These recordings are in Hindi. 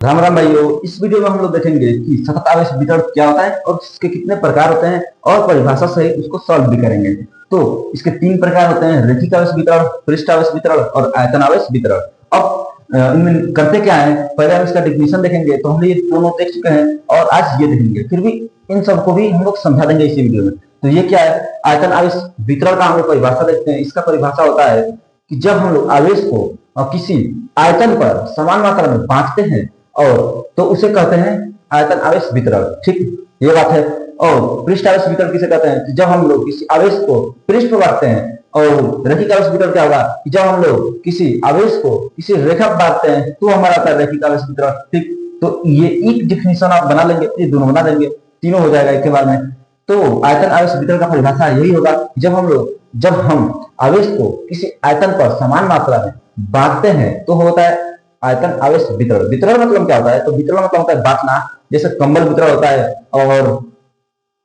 राम राम भाइयों। इस वीडियो में हम लोग देखेंगे कि सतत आवेश वितरण क्या होता है और इसके कितने प्रकार होते हैं और परिभाषा सहित उसको सॉल्व भी करेंगे। तो इसके तीन प्रकार होते हैं: रैखिक आवेश वितरण, पृष्ठ आवेश वितरण और आयतन आवेश वितरण। अब इनमें करते क्या है, पहले हम इसका डिफिनेशन देखेंगे। तो हम ये दोनों देख चुके हैं और आज ये देखेंगे, फिर भी इन सबको भी हम लोग समझा देंगे इसी वीडियो में। तो ये क्या है, आयतन आवेश वितरण का हम लोग परिभाषा देखते हैं। इसका परिभाषा होता है कि जब हम लोग आवेश को किसी आयतन पर समान मात्रा में बांटते हैं और तो उसे कहते हैं आयतन आवेश वितरण। ठीक, ये बात है। और पृष्ठ आवेश वितरण किसे कहते हैं कि जब हम लोग किसी आवेश को पृष्ठ पर बांटते हैं। और रैखिक आवेश वितरण क्या होगा कि जब हम लोग किसी आवेश को किसी रेखा पर बांटते हैं तो हमारा आता है रैखिक आवेश वितरण। ठीक, तो ये एक डिफिनेशन आप बना लेंगे, ये दोनों बना देंगे, तीनों हो जाएगा एक के बार में। तो आयतन आवेश वितरण का परिभाषा यही होगा, जब हम आवेश को किसी आयतन पर समान मात्रा में बांटते हैं तो होता है आयतन आवेश वितरण। वितरण मतलब क्या होता है, तो वितरण मतलब होता है बांटना। जैसे कंबल वितरण होता है और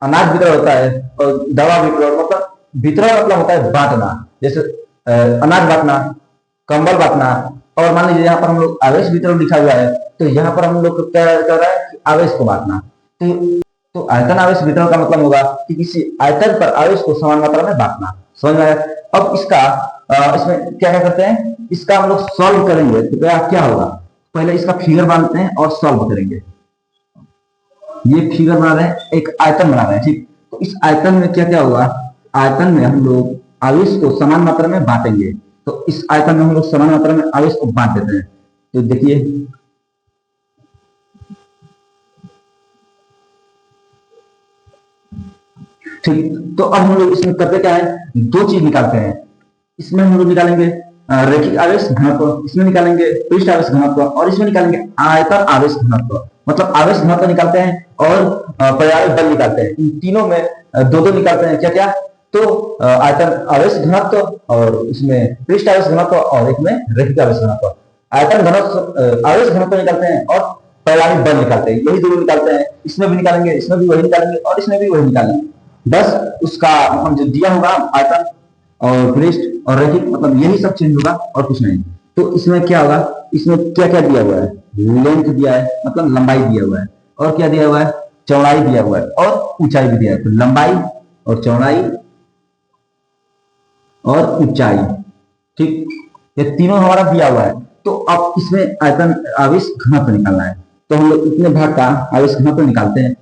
अनाज वितरण होता है और दवा वितरण। मतलब वितरण मतलब होता है बांटना। जैसे अनाज बांटना, कंबल बांटना। और मान लीजिए यहाँ पर हम लोग आवेश वितरण लिखा हुआ है, तो यहाँ पर हम लोग क्या कर रहा है कि आवेश को बांटना। तो आयतन आवेश वितरण का मतलब होगा कि किसी आयतन पर आवेश को समान मात्रा में बांटना। समझ में आया? अब इसमें क्या क्या करते हैं, इसका हम लोग सॉल्व करेंगे। तो क्या होगा, पहले इसका फिगर बनाते हैं और सॉल्व करेंगे। ये फिगर बना रहे हैं, एक आयतन बना रहे हैं। ठीक, तो इस आयतन में क्या क्या होगा, आयतन में हम लोग आवेश को समान मात्रा में बांटेंगे। तो इस आयतन में हम लोग समान मात्रा में आवेश को बांट देते हैं। तो देखिए, ठीक, तो अब हम लोग इसमें करते क्या है, दो चीज निकालते हैं। इसमें हम लोग निकालेंगे रैखिक आवेश घनत्व, इसमें निकालेंगे पृष्ठ आवेश घनत्व और इसमें निकालेंगे आयतन आवेश घनत्व। मतलब आवेश घनत्व निकालते हैं और पर्याय बल निकालते हैं। इन तीनों में दो दो निकालते हैं। क्या क्या, तो आयतन आवेश घनत्व और इसमें पृष्ठ आवेश घनत्व और एक में रैखिक आवेश घनत्व। आयतन घनत्व आवेश घनत्व निकालते हैं और परिणामी बल निकालते हैं। यही दोनों निकालते हैं। इसमें भी निकालेंगे, इसमें भी वही निकालेंगे और इसमें भी वही निकालेंगे। बस उसका हम जो दिया होगा आयतन और पृष्ठ और रैखिक, मतलब यही सब चेंज होगा और कुछ नहीं। तो इसमें क्या होगा, इसमें क्या क्या दिया हुआ है, लेंथ दिया है मतलब लंबाई दिया हुआ है, और क्या दिया हुआ है, चौड़ाई दिया हुआ है और ऊंचाई भी दिया है। तो लंबाई और चौड़ाई और ऊंचाई, ठीक, ये तीनों हमारा दिया हुआ है। तो अब इसमें आयतन आवेश घनत्व निकालना है। तो हम लोग इतने भाग का आवेश घनत्व निकालते हैं।